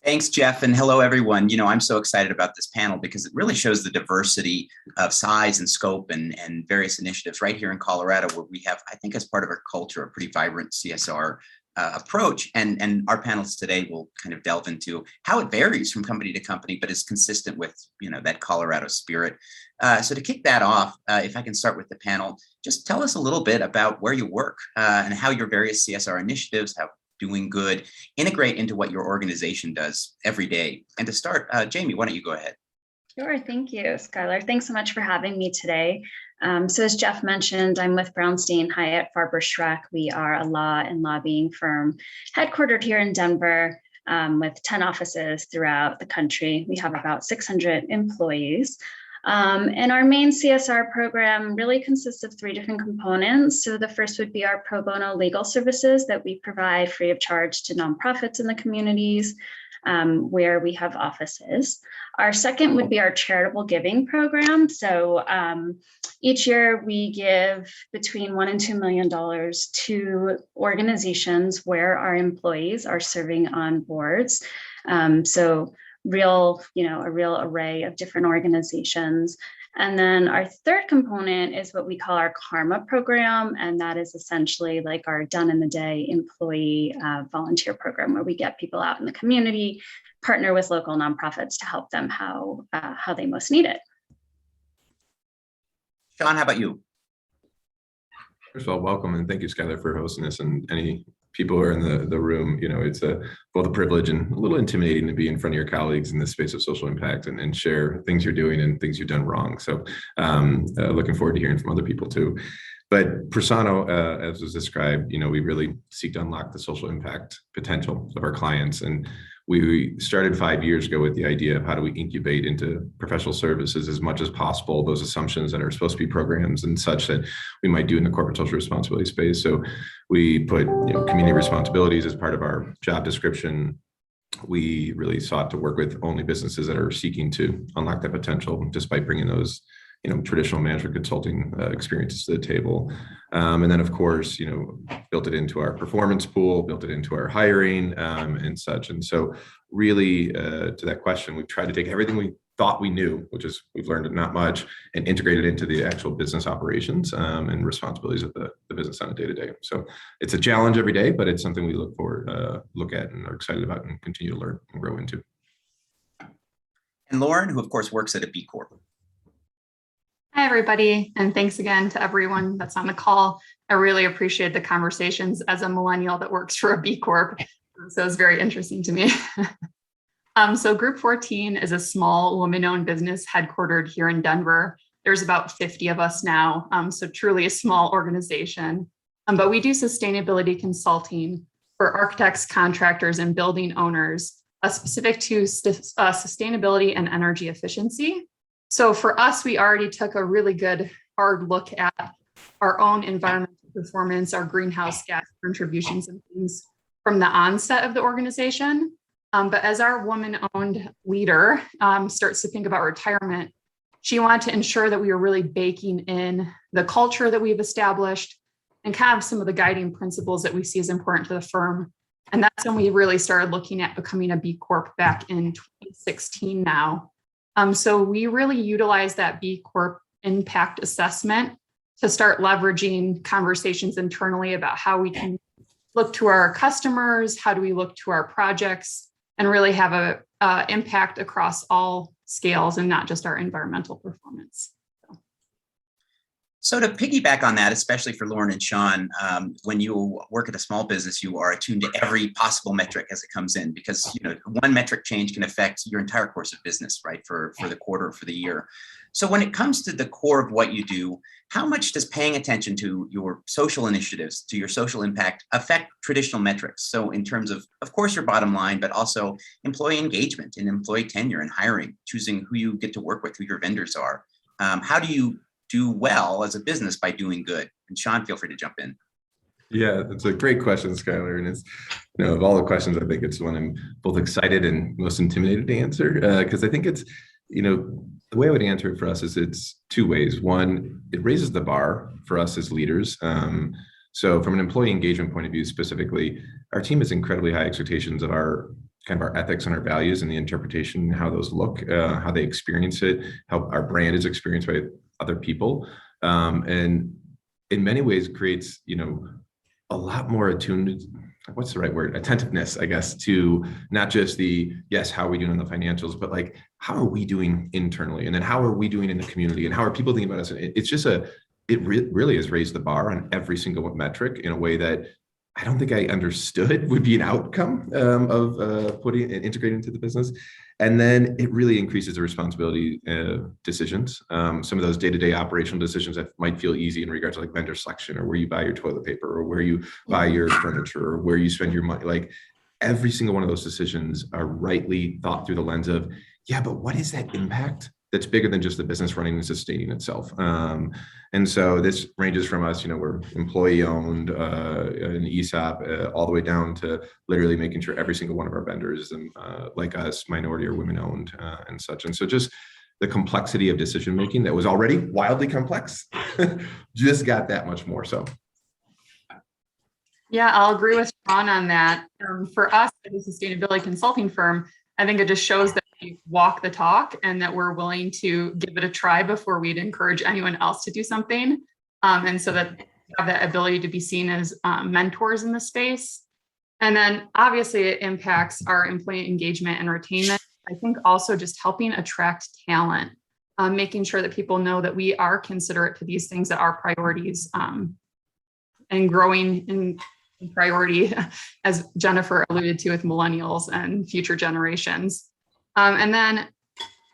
Thanks, Jeff, and hello, everyone. I'm so excited about this panel because it really shows the diversity of size and scope and various initiatives right here in Colorado, where we have, I think, as part of our culture, a pretty vibrant CSR approach. And our panels today will kind of delve into how it varies from company to company, but is consistent with, that Colorado spirit. So to kick that off, if I can start with the panel, just tell us a little bit about where you work and how your various CSR initiatives have doing good integrate into what your organization does every day. And to start, Jayme, why don't you go ahead? Sure. Thank you, Skyler. Thanks so much for having me today. So as Jeff mentioned, I'm with Brownstein, Hyatt, Farber, Schreck. We are a law and lobbying firm headquartered here in Denver with 10 offices throughout the country. We have about 600 employees. And our main CSR program really consists of 3 different components. So the first would be our pro bono legal services that we provide free of charge to nonprofits in the communities where we have offices. Our second would be our charitable giving program. So each year we give between $1 and $2 million to organizations where our employees are serving on boards. So a real array of different organizations. And then our third component is what we call our Karma program. And that is essentially like our done in the day employee volunteer program, where we get people out in the community, partner with local nonprofits to help them how they most need it. Sean, how about you? First of all, welcome and thank you, Skyler, for hosting us, and any people who are in the room. It's both a privilege and a little intimidating to be in front of your colleagues in this space of social impact and share things you're doing and things you've done wrong. So looking forward to hearing from other people too. But Prosono, as was described, we really seek to unlock the social impact potential of our clients. And we started 5 years ago with the idea of how do we incubate into professional services as much as possible, those assumptions that are supposed to be programs and such that we might do in the corporate social responsibility space. So we put community responsibilities as part of our job description. We really sought to work with only businesses that are seeking to unlock that potential just by bringing those traditional management consulting experiences to the table. And then, of course, built it into our performance pool, built it into our hiring and such. And so really, to that question, we've tried to take everything we thought we knew, which is we've learned not much, and integrate it into the actual business operations and responsibilities of the business on a day-to-day. So it's a challenge every day, but it's something we look at and are excited about and continue to learn and grow into. And Lauren, who of course works at a B Corp. Hi, everybody, and thanks again to everyone that's on the call. I really appreciate the conversations as a millennial that works for a B Corp. So it's very interesting to me. So Group 14 is a small woman-owned business headquartered here in Denver. There's about 50 of us now, so truly a small organization. But we do sustainability consulting for architects, contractors, and building owners, specific to sustainability and energy efficiency. So for us, we already took a really good hard look at our own environmental performance, our greenhouse gas contributions and things from the onset of the organization. But as our woman-owned leader starts to think about retirement, she wanted to ensure that we were really baking in the culture that we've established and kind of some of the guiding principles that we see as important to the firm. And that's when we really started looking at becoming a B Corp back in 2016 now. So we really utilize that B Corp impact assessment to start leveraging conversations internally about how we can look to our customers, how do we look to our projects, and really have a impact across all scales and not just our environmental performance. So to piggyback on that, especially for Lauren and Sean, when you work at a small business, you are attuned to every possible metric as it comes in, because one metric change can affect your entire course of business, right, for the quarter, for the year. So when it comes to the core of what you do, how much does paying attention to your social initiatives, to your social impact, affect traditional metrics? So in terms of course, your bottom line, but also employee engagement and employee tenure and hiring, choosing who you get to work with, who your vendors are. How do you do well as a business by doing good? And Sean, feel free to jump in. Yeah, that's a great question, Skyler. And it's, of all the questions, I think it's one I'm both excited and most intimidated to answer, because I think it's, the way I would answer it for us is it's 2 ways. One, it raises the bar for us as leaders. So from an employee engagement point of view specifically, our team has incredibly high expectations of our kind of our ethics and our values and the interpretation, how those look, how they experience it, how our brand is experienced by other people. And in many ways creates, a lot more attuned, what's the right word? Attentiveness, I guess, to not just yes, how are we doing on the financials, but like, how are we doing internally? And then how are we doing in the community? And how are people thinking about us? It's just really has raised the bar on every single metric in a way that I don't think I understood would be an outcome of putting and integrating into the business. And then it really increases the responsibility decisions. Some of those day-to-day operational decisions that might feel easy in regards to like vendor selection, or where you buy your toilet paper, or where you buy your furniture, or where you spend your money. Like every single one of those decisions are rightly thought through the lens of, yeah, but what is that impact that's bigger than just the business running and sustaining itself? And so this ranges from us, we're employee owned, an ESOP, all the way down to literally making sure every single one of our vendors, like us, minority or women owned, and such. And so just the complexity of decision making that was already wildly complex just got that much more so. Yeah, I'll agree with Sean on that. For us as a sustainability consulting firm, I think it just shows that we walk the talk and that we're willing to give it a try before we'd encourage anyone else to do something. And so that we have that ability to be seen as mentors in the space. And then obviously it impacts our employee engagement and retainment. I think also just helping attract talent, making sure that people know that we are considerate to these things that are priorities, and growing in priority, as Jennifer alluded to, with millennials and future generations. And then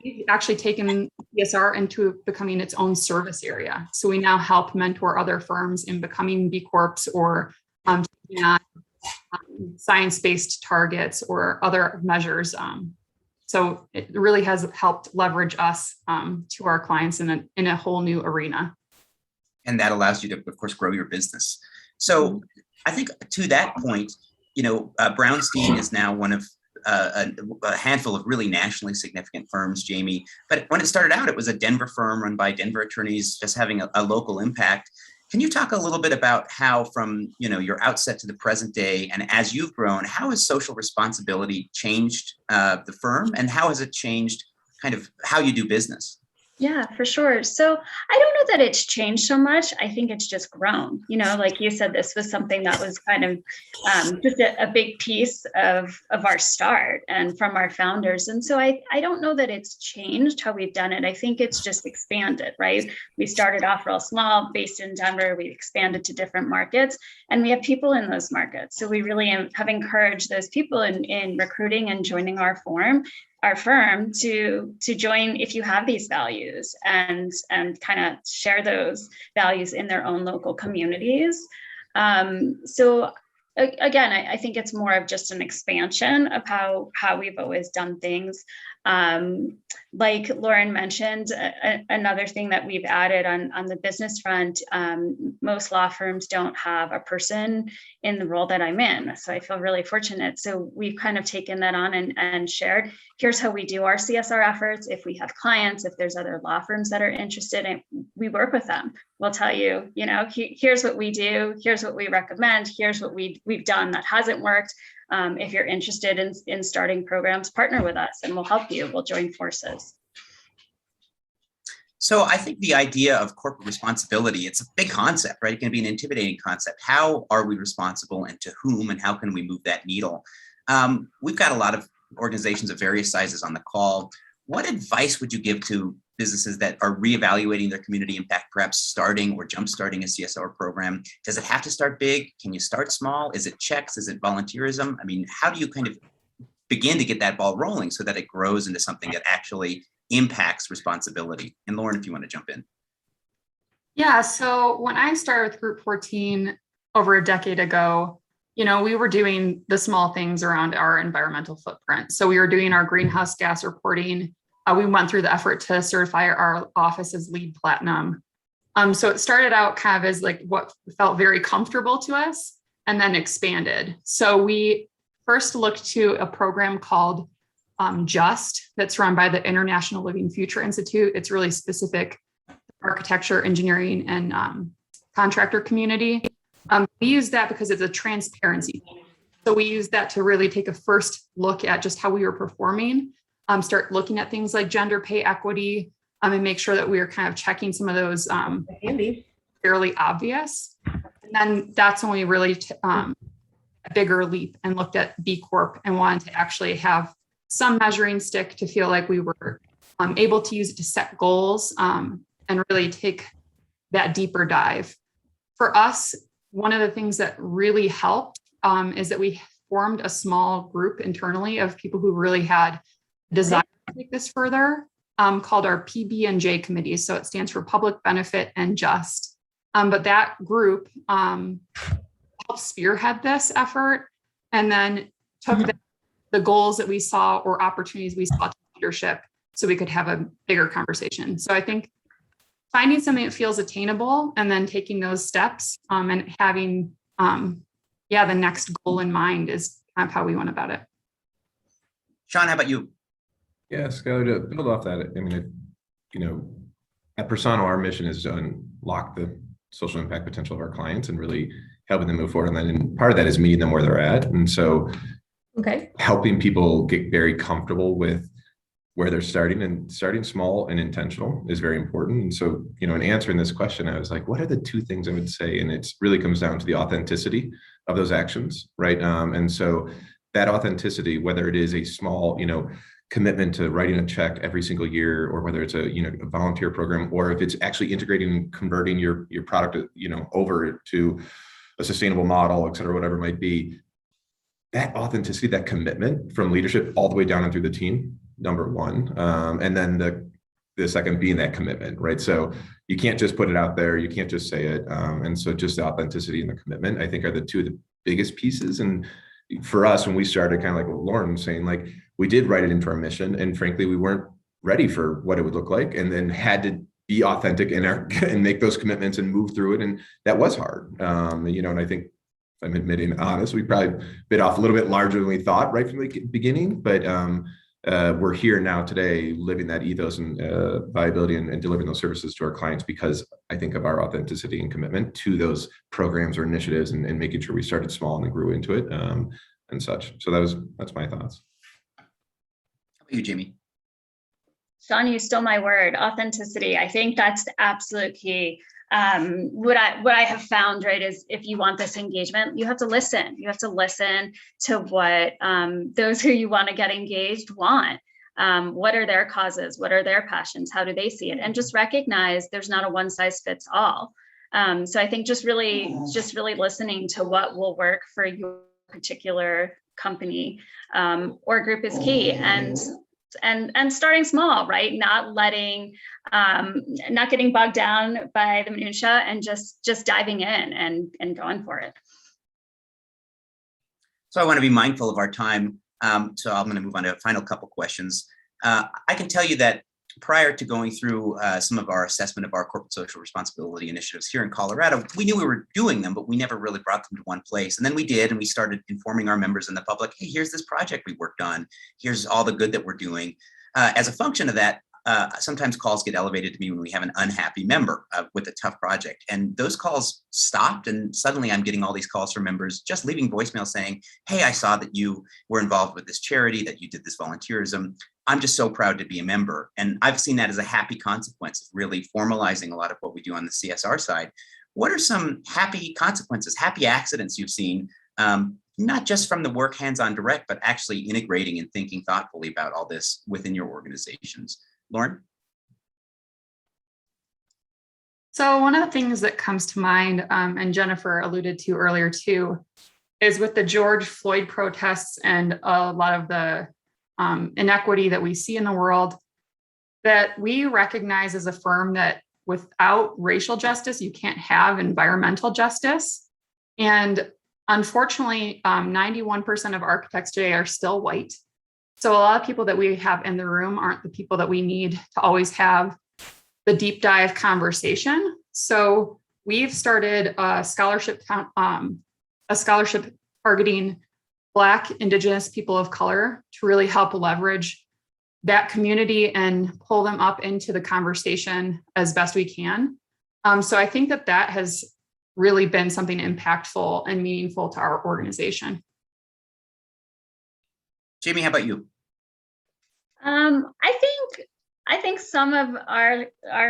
we've actually taken CSR into becoming its own service area. So we now help mentor other firms in becoming B Corps, or taking on science-based targets or other measures. So it really has helped leverage us to our clients in a whole new arena. And that allows you to, of course, grow your business. So I think to that point, Brownstein is now one of a handful of really nationally significant firms, Jayme. But when it started out, it was a Denver firm run by Denver attorneys, just having a local impact. Can you talk a little bit about how, from your outset to the present day, and as you've grown, how has social responsibility changed the firm, and how has it changed kind of how you do business? Yeah, for sure. So I don't know that it's changed so much. I think it's just grown. Like you said, this was something that was kind of just a big piece of our start and from our founders. And so I don't know that it's changed how we've done it. I think it's just expanded, right? We started off real small, based in Denver. We expanded to different markets, and we have people in those markets. So we really have encouraged those people in recruiting and joining our firm to join if you have these values, and kind of share those values in their own local communities. So again, I think it's more of just an expansion of how we've always done things. Like Lauren mentioned, another thing that we've added on the business front, most law firms don't have a person in the role that I'm in. So I feel really fortunate. So we've kind of taken that on and shared, here's how we do our CSR efforts. If we have clients, if there's other law firms that are interested in, we work with them. We'll tell you, here's what we do, here's what we recommend, here's what we've done that hasn't worked. If you're interested in starting programs, partner with us and we'll help you. We'll join forces. So I think the idea of corporate responsibility, it's a big concept, right? It can be an intimidating concept. How are we responsible, and to whom, and how can we move that needle? We've got a lot of organizations of various sizes on the call. What advice would you give to businesses that are reevaluating their community impact, perhaps starting or jumpstarting a CSR program? Does it have to start big? Can you start small? Is it checks? Is it volunteerism? I mean, how do you kind of begin to get that ball rolling so that it grows into something that actually impacts responsibility? And Lauren, if you want to jump in. Yeah, so when I started with Group 14 over a decade ago, we were doing the small things around our environmental footprint. So we were doing our greenhouse gas reporting. We went through the effort to certify our office as LEED Platinum. So it started out kind of as like what felt very comfortable to us, and then expanded. So we first looked to a program called JUST, that's run by the International Living Future Institute. It's really specific architecture, engineering, and contractor community. We use that because it's a transparency. So we used that to really take a first look at just how we were performing, start looking at things like gender pay equity, and make sure that we were kind of checking some of those fairly obvious. And then that's when we really a bigger leap and looked at B Corp and wanted to actually have some measuring stick to feel like we were able to use it to set goals and really take that deeper dive. For us, one of the things that really helped is that we formed a small group internally of people who really had desire to take this further, called our PB&J committee. So it stands for Public Benefit and Just. But that group helped spearhead this effort and then took the goals that we saw or opportunities we saw to leadership so we could have a bigger conversation. So I think finding something that feels attainable and then taking those steps and having the next goal in mind is kind of how we went about it. Sean, how about you? Yeah, Skyler, to build off that, I mean, at Prosono, our mission is to unlock the social impact potential of our clients and really helping them move forward. And part of that is meeting them where they're at. And so helping people get very comfortable with where they're starting, and starting small and intentional is very important. And so, in answering this question, I was like, what are the two things I would say? And it really comes down to the authenticity of those actions, right? And so that authenticity, whether it is a small, commitment to writing a check every single year, or whether it's a volunteer program, or if it's actually integrating and converting your product over to a sustainable model, et cetera, whatever it might be, that authenticity, that commitment from leadership all the way down and through the team, number one, and then the second being that commitment, right? So you can't just put it out there, you can't just say it, and so just the authenticity and the commitment, I think, are the two of the biggest pieces. And for us, when we started, kind of like what Lauren was saying, like, we did write it into our mission, and frankly, we weren't ready for what it would look like, and then had to be authentic and make those commitments and move through it, and that was hard. And I think, if I'm admitting honest, we probably bit off a little bit larger than we thought right from the beginning, but we're here now today living that ethos and viability and delivering those services to our clients because I think of our authenticity and commitment to those programs or initiatives, and making sure we started small and then grew into it and such. So that's my thoughts. How about you, Jayme? Sean, you stole my word, authenticity. I think that's the absolute key. What I have found, right, is if you want this engagement, you have to listen. You have to listen to what those who you want to get engaged want. What are their causes? What are their passions? How do they see it? And just recognize there's not a one size fits all. So I think just really listening to what will work for your particular company or group is key. And starting small, right? Not getting bogged down by the minutia, and just diving in and going for it. So I want to be mindful of our time. So I'm going to move on to a final couple questions. I can tell you that prior to going through some of our assessment of our corporate social responsibility initiatives here in Colorado, we knew we were doing them, but we never really brought them to one place. And then we did, and we started informing our members and the public, hey, here's this project we worked on. Here's all the good that we're doing. As a function of that, sometimes calls get elevated to me when we have an unhappy member with a tough project. And those calls stopped, and suddenly I'm getting all these calls from members just leaving voicemail saying, hey, I saw that you were involved with this charity, that you did this volunteerism. I'm just so proud to be a member. And I've seen that as a happy consequence of really formalizing a lot of what we do on the CSR side. What are some happy consequences, happy accidents you've seen, not just from the work hands-on direct, but actually integrating and thinking thoughtfully about all this within your organizations? Lauren? So one of the things that comes to mind, and Jennifer alluded to earlier too, is with the George Floyd protests and a lot of the inequity that we see in the world, that we recognize as a firm that without racial justice, you can't have environmental justice. And unfortunately, 91% of architects today are still white. So a lot of people that we have in the room aren't the people that we need to always have the deep dive conversation. So we've started a scholarship targeting Black, Indigenous people of color to really help leverage that community and pull them up into the conversation as best we can. So I think that has really been something impactful and meaningful to our organization. Jayme, how about you? I think some of our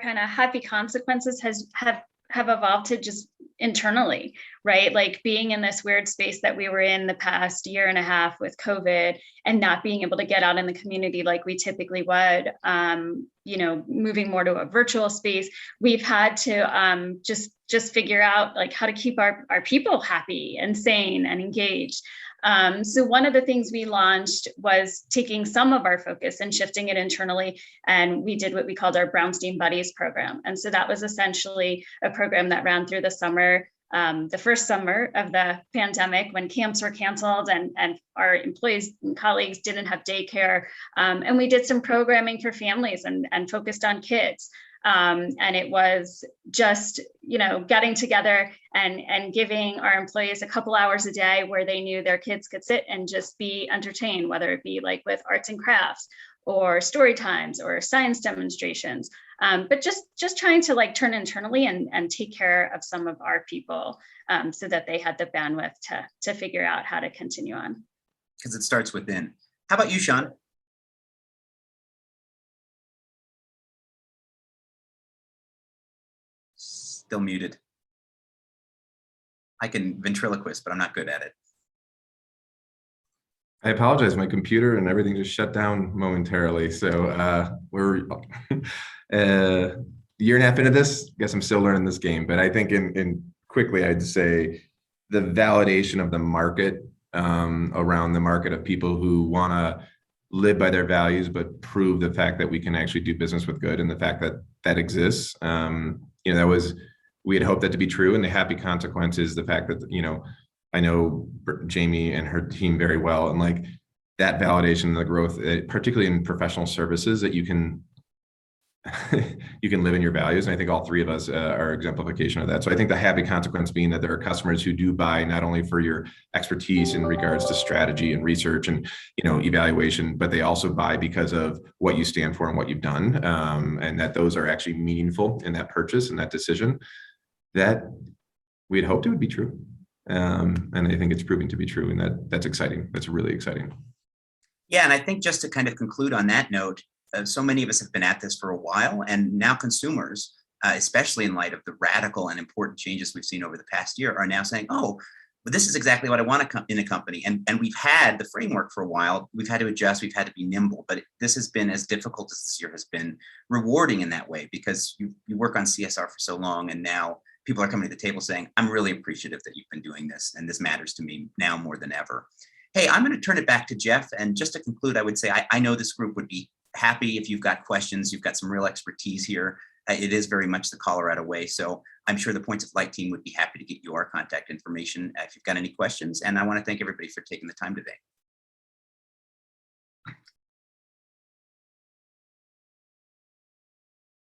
kind of happy consequences have evolved to just internally, right? Like being in this weird space that we were in the past year and a half with COVID and not being able to get out in the community like we typically would, moving more to a virtual space, we've had to just figure out like how to keep our people happy and sane and engaged. So one of the things we launched was taking some of our focus and shifting it internally. And we did what we called our Brownstein Buddies program. And so that was essentially a program that ran through the summer, the first summer of the pandemic when camps were canceled and our employees and colleagues didn't have daycare. And we did some programming for families and focused on kids. And it was just, getting together and giving our employees a couple hours a day where they knew their kids could sit and just be entertained, whether it be like with arts and crafts or story times or science demonstrations, but just trying to like turn internally and take care of some of our people so that they had the bandwidth to figure out how to continue on. Because it starts within. How about you, Sean? Still muted. I can ventriloquist, but I'm not good at it. I apologize. My computer and everything just shut down momentarily. So we're a year and a half into this. Guess I'm still learning this game. But I think in quickly, I'd say the validation of the market around the market of people who want to live by their values, but prove the fact that we can actually do business with good, and the fact that that exists. That was, we had hoped that to be true, and the happy consequences, the fact that, I know Jayme and her team very well, and like that validation, the growth, particularly in professional services, that you can live in your values. And I think all three of us are exemplification of that. So I think the happy consequence being that there are customers who do buy not only for your expertise in regards to strategy and research and, evaluation, but they also buy because of what you stand for and what you've done. And that those are actually meaningful in that purchase and that decision, that we'd hoped it would be true. And I think it's proving to be true, and that's exciting. That's really exciting. Yeah, and I think just to kind of conclude on that note, so many of us have been at this for a while, and now consumers, especially in light of the radical and important changes we've seen over the past year, are now saying, oh, well, this is exactly what I want in a company. And we've had the framework for a while. We've had to adjust. We've had to be nimble. But this has been, as difficult as this year has been, rewarding in that way, because you work on CSR for so long, and now people are coming to the table saying, I'm really appreciative that you've been doing this, and this matters to me now more than ever. Hey, I'm going to turn it back to Jeff. And just to conclude, I would say I know this group would be happy if you've got questions. You've got some real expertise here. It is very much the Colorado way. So I'm sure the Points of Light team would be happy to get you our contact information if you've got any questions. And I want to thank everybody for taking the time today.